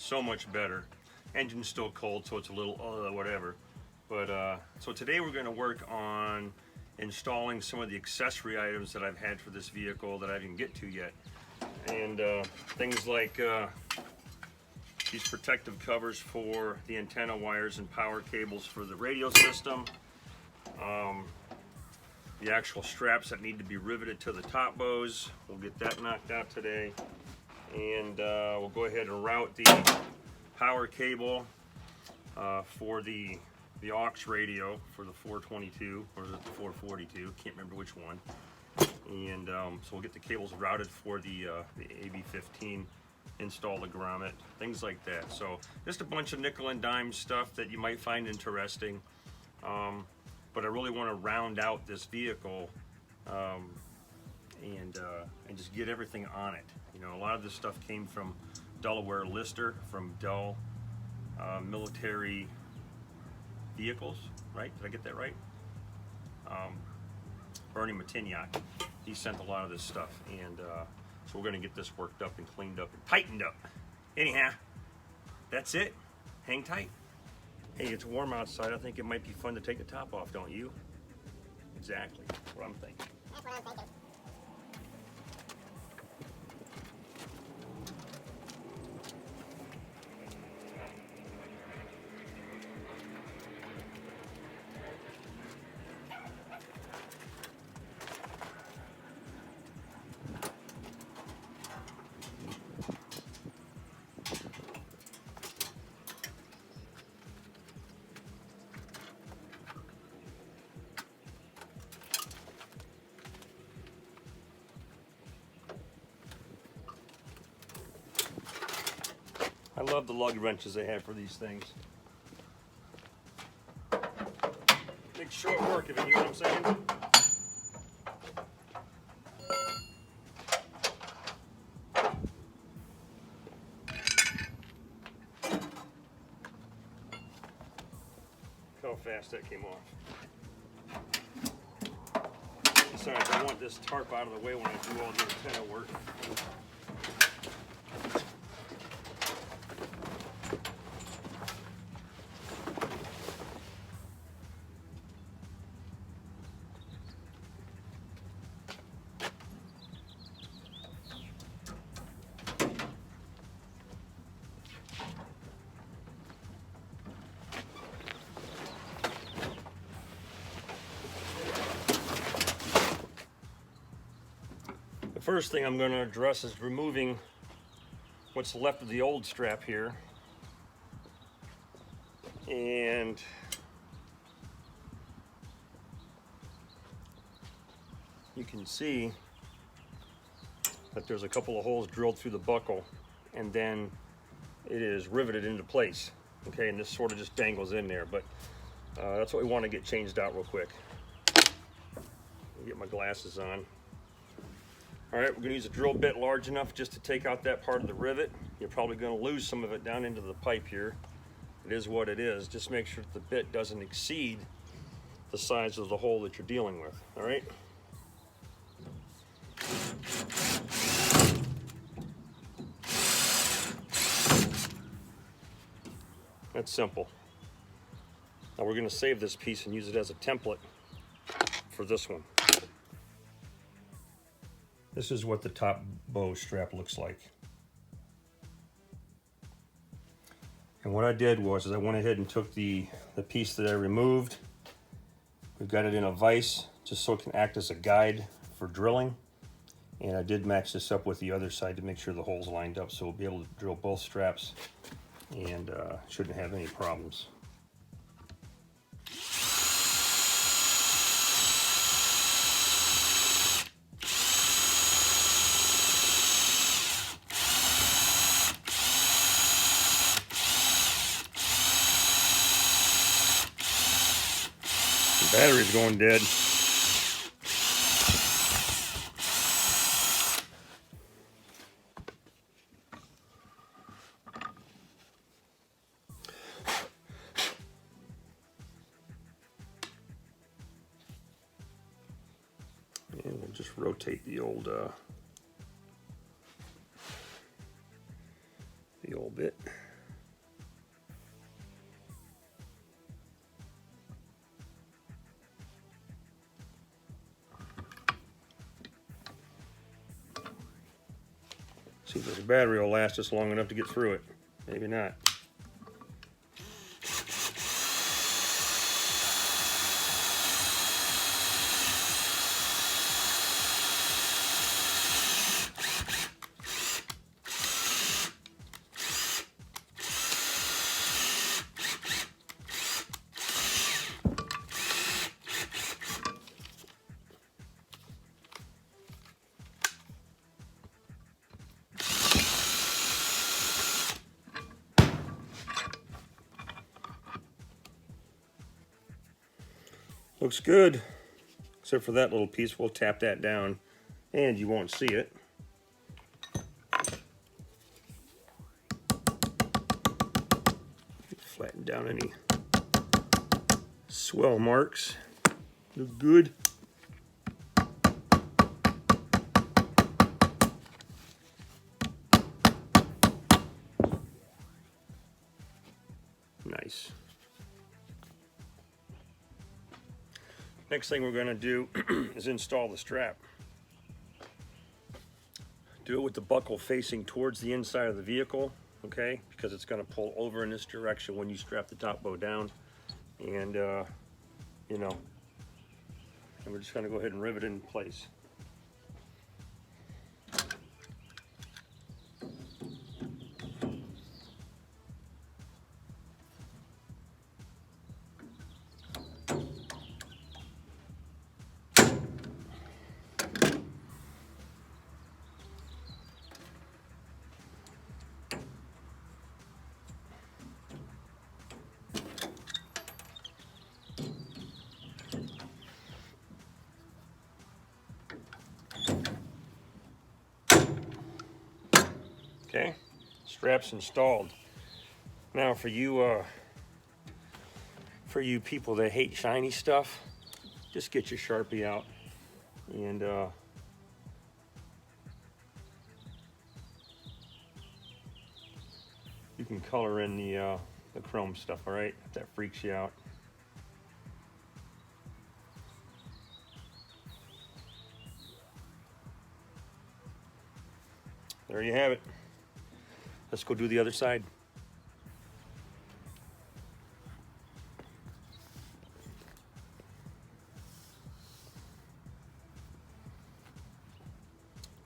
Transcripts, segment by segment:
so much better. Engine's still cold, so it's a little whatever. But so today we're going to work on installing some of the accessory items that I've had for this vehicle that I didn't get to yet. And things like these protective covers for the antenna wires and power cables for the radio system. The actual straps that need to be riveted to the top bows. We'll get that knocked out today. And we'll go ahead and route the power cable for the aux radio for the 422, or is it the 442? Can't remember which one. And so we'll get the cables routed for the AB15, install the grommet, things like that. So just a bunch of nickel and dime stuff that you might find interesting. But I really want to round out this vehicle and just get everything on it. You know, a lot of this stuff came from Delaware Lister, from Dell Military Vehicles, right? Did I get that right? Bernie Matignac, he sent a lot of this stuff, and so we're going to get this worked up and cleaned up and tightened up. Anyhow, that's it. Hang tight. Hey, it's warm outside. I think it might be fun to take the top off, don't you? Exactly. That's what I'm thinking. That's what I'm thinking. I love the lug wrenches they have for these things. Makes short work of it, you know what I'm saying? Look how fast that came off. Besides, I want this tarp out of the way when I do all the antenna work. The first thing I'm going to address is removing what's left of the old strap here, and you can see that there's a couple of holes drilled through the buckle, and then it is riveted into place. Okay, and this sort of just dangles in there, but that's what we want to get changed out real quick. Get my glasses on. All right, we're going to use a drill bit large enough just to take out that part of the rivet. You're probably going to lose some of it down into the pipe here. It is what it is. Just make sure that the bit doesn't exceed the size of the hole that you're dealing with. All right. That's simple. Now we're going to save this piece and use it as a template for this one. This is what the top bow strap looks like. And what I did was I went ahead and took the piece that I removed. We've got it in a vise just so it can act as a guide for drilling. And I did match this up with the other side to make sure the holes lined up, so we'll be able to drill both straps and shouldn't have any problems. The battery's going dead. And we'll just rotate the old bit. See if this battery will last us long enough to get through it. Maybe not. Looks good, except for that little piece. We'll tap that down and you won't see it. Flatten down any swell marks. Look good. Nice. Next thing we're going to do is install the strap. Do it with the buckle facing towards the inside of the vehicle, okay? Because it's going to pull over in this direction when you strap the top bow down. And, you know, and we're just going to go ahead and rivet it in place. Okay, straps installed. Now for you people that hate shiny stuff, just get your Sharpie out and you can color in the chrome stuff, all right, if that freaks you out. There you have it. Let's go do the other side.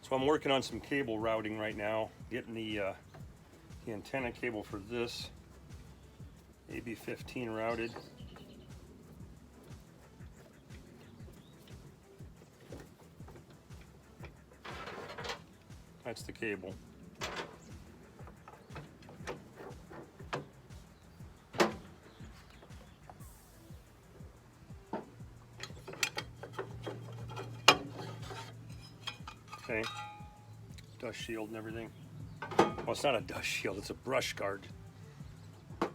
So I'm working on some cable routing right now, getting the antenna cable for this AB15 routed. That's the cable. Okay, dust shield and everything. Well, it's not a dust shield, it's a brush guard. And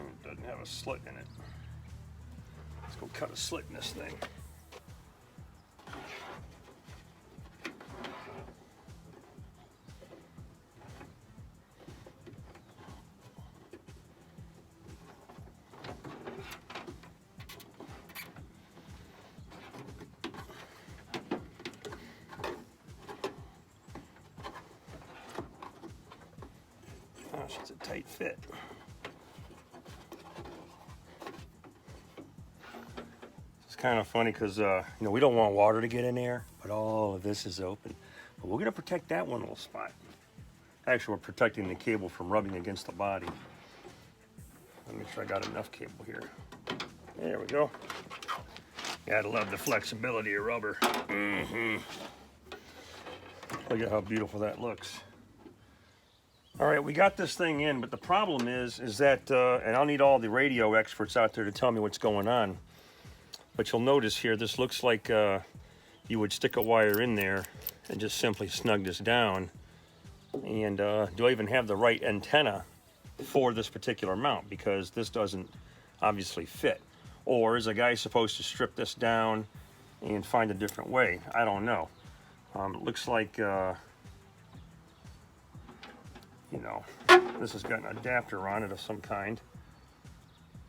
it doesn't have a slit in it. Let's go cut a slit in this thing. Gosh, it's a tight fit. It's kind of funny because you know, we don't want water to get in there, but all of this is open. But we're going to protect that one little spot. Actually, we're protecting the cable from rubbing against the body. Let me make sure I got enough cable here. There we go. Gotta love the flexibility of rubber. Look at how beautiful that looks. All right, we got this thing in, but the problem is that, and I'll need all the radio experts out there to tell me what's going on. But you'll notice here, this looks like you would stick a wire in there and just simply snug this down. And do I even have the right antenna for this particular mount? Because this doesn't obviously fit. Or is a guy supposed to strip this down and find a different way? I don't know. It looks like you know, this has got an adapter on it of some kind,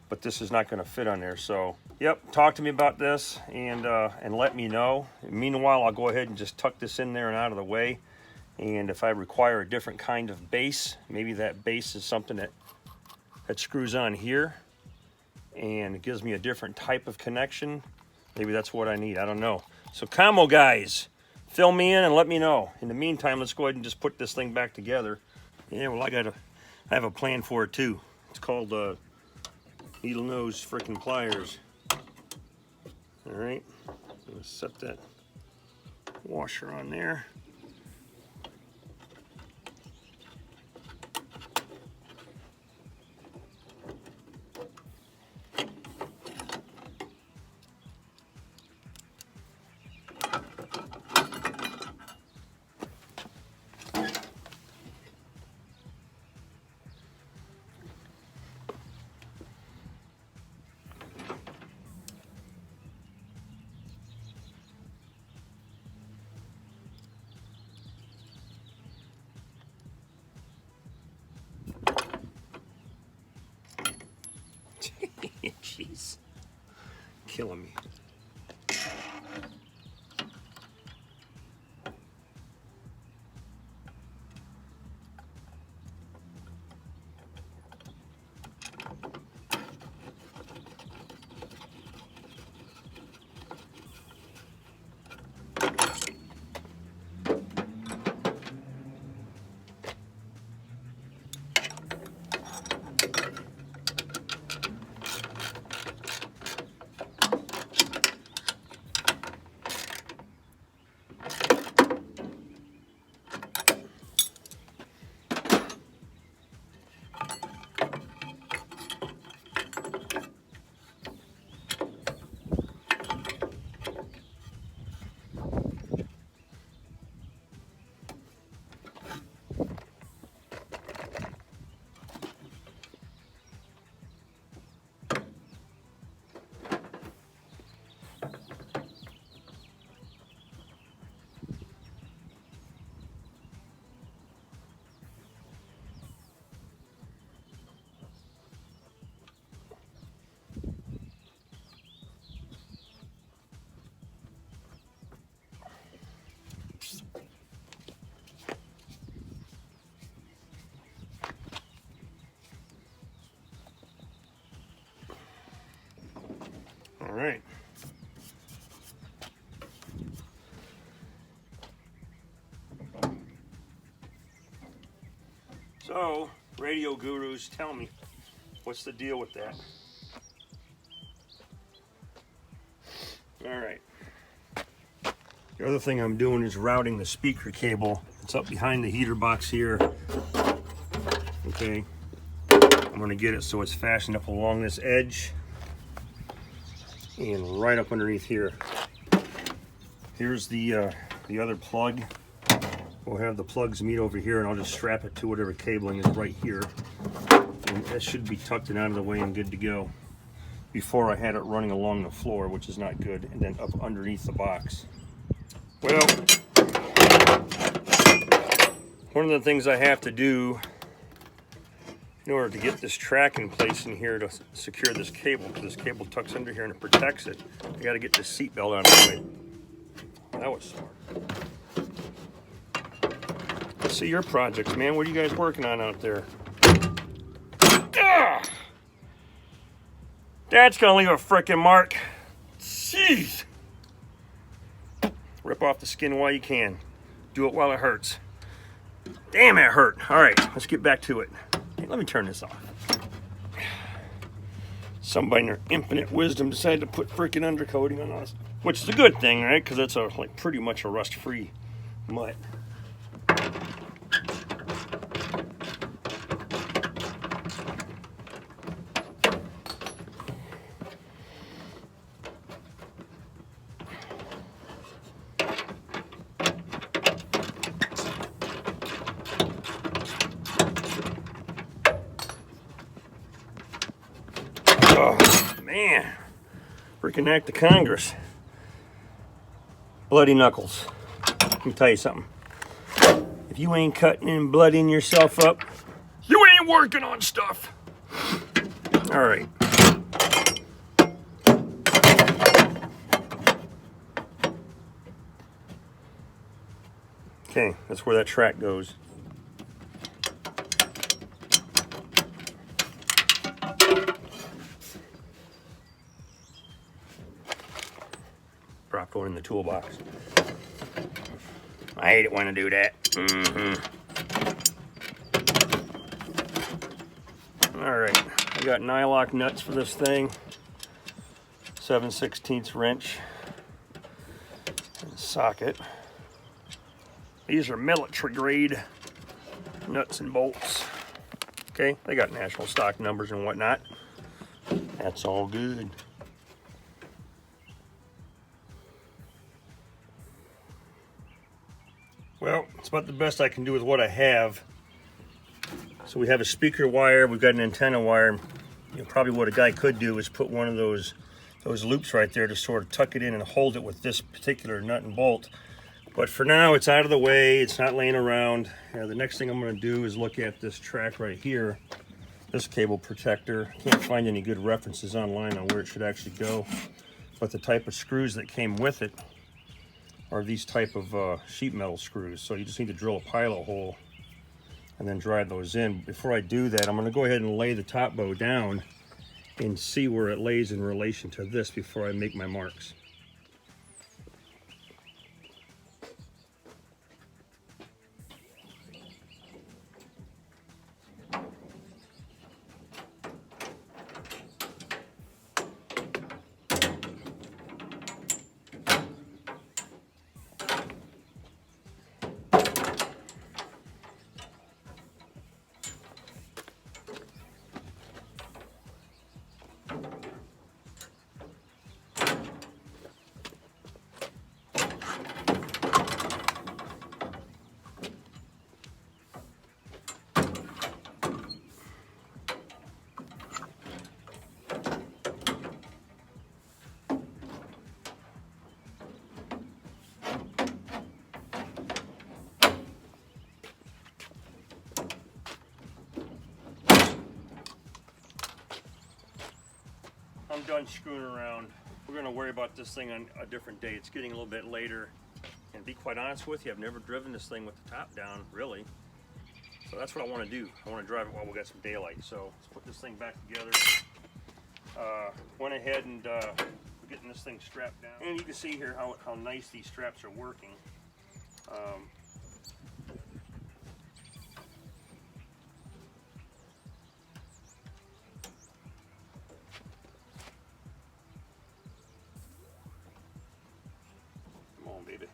but this is not going to fit on there. So, yep, talk to me about this and let me know. Meanwhile, I'll go ahead and just tuck this in there and out of the way. And if I require a different kind of base, maybe that base is something that screws on here and it gives me a different type of connection. Maybe that's what I need. I don't know. So, Commo guys, fill me in and let me know. In the meantime, let's go ahead and just put this thing back together. Yeah, well, I have a plan for it too. It's called needle nose frickin' pliers. All right, I'm gonna set that washer on there. Jeez, killing me. All right. So, radio gurus, tell me, what's the deal with that? All right. The other thing I'm doing is routing the speaker cable. It's up behind the heater box here. Okay. I'm going to get it so it's fastened up along this edge and right up underneath here. Here's the other plug. We'll have the plugs meet over here, and I'll just strap it to whatever cabling is right here. And that should be tucked and out of the way and good to go. Before I had it running along the floor, which is not good, and then up underneath the box. Well, one of the things I have to do in order to get this track in place in here to secure this cable, because this cable tucks under here and it protects it, I got to get this seat belt out of the way. That was smart. Let's see your projects, man. What are you guys working on out there? Ugh! That's gonna leave a frickin' mark. Jeez. Rip off the skin while you can. Do it while it hurts. Damn, it hurt. All right, let's get back to it. Hey, let me turn this off. Somebody in their infinite wisdom decided to put frickin' undercoating on us, which is a good thing, right? Because it's like pretty much a rust-free mutt. Oh, man. Freaking act of Congress. Bloody knuckles. Let me tell you something. If you ain't cutting and bloodying yourself up I'm working on stuff. All right. Okay, that's where that track goes. Dropped one in the toolbox. I hate it when I do that. All right, I got nylock nuts for this thing. 7/16 wrench and socket. These are military grade nuts and bolts. Okay, they got national stock numbers and whatnot. That's all good. Well, it's about the best I can do with what I have. So we have a speaker wire, we've got an antenna wire. You know, probably what a guy could do is put one of those loops right there to sort of tuck it in and hold it with this particular nut and bolt. But for now, it's out of the way, it's not laying around. The next thing I'm gonna do is look at this track right here, this cable protector. Can't find any good references online on where it should actually go. But the type of screws that came with it are these type of sheet metal screws. So you just need to drill a pilot hole and then drive those in. Before I do that, I'm gonna go ahead and lay the top bow down and see where it lays in relation to this before I make my marks. I'm done screwing around. We're gonna worry about this thing on a different day. It's getting a little bit later. And to be quite honest with you, I've never driven this thing with the top down, really. So that's what I wanna do. I wanna drive it while we got some daylight. So let's put this thing back together. Went ahead and we're getting this thing strapped down. And you can see here how nice these straps are working. Come on, baby.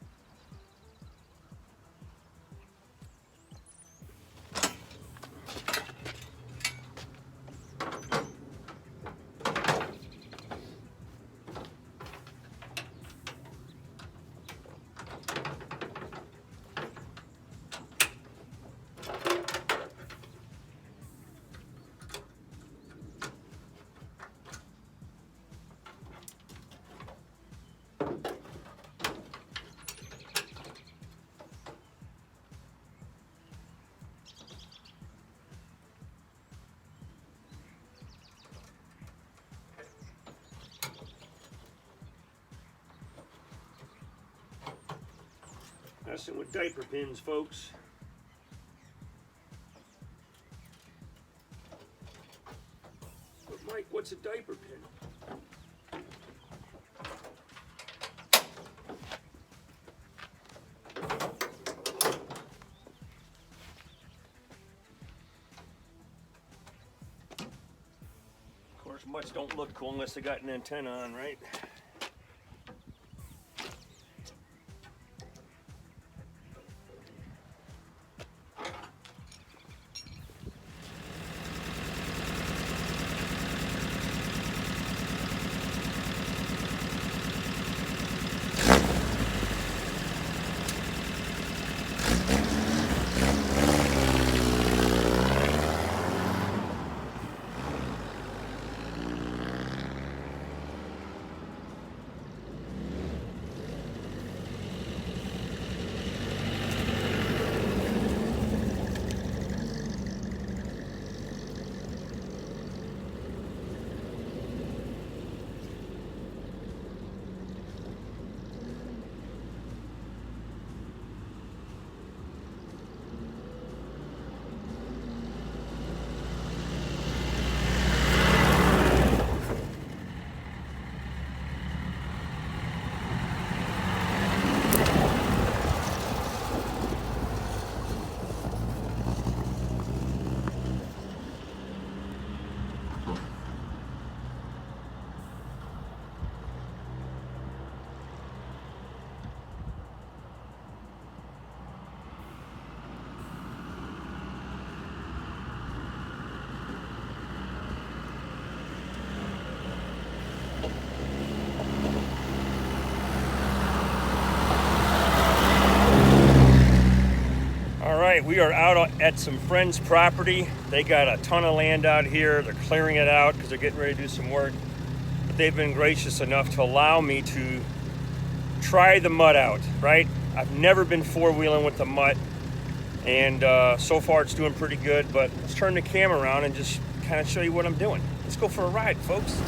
Messing with diaper pins, folks. But Mike, what's a diaper pin? Of course, mutts don't look cool unless they got an antenna on, right? We are out at some friends' property. They got a ton of land out here. They're clearing it out because they're getting ready to do some work. But they've been gracious enough to allow me to try the mutt out, right? I've never been four-wheeling with the mutt, and so far it's doing pretty good, but let's turn the camera around and just kind of show you what I'm doing. Let's go for a ride, folks.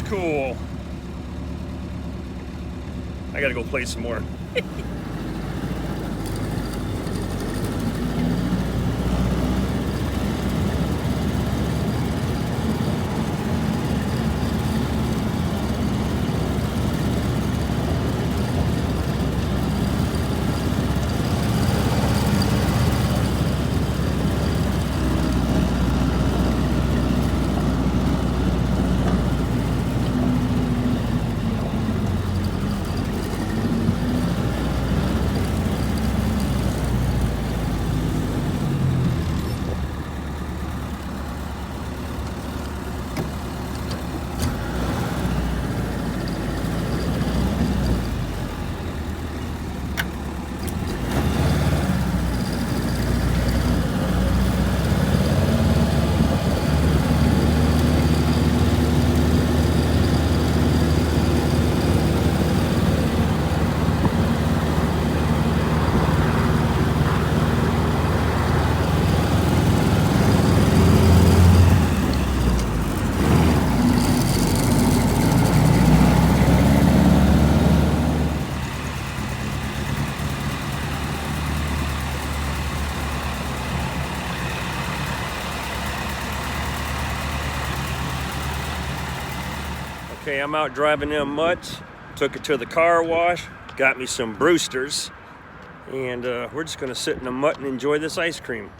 Cool. I gotta go play some more. Okay, I'm out driving them mutts. Took it to the car wash, got me some Brewsters, and we're just gonna sit in the mutt and enjoy this ice cream.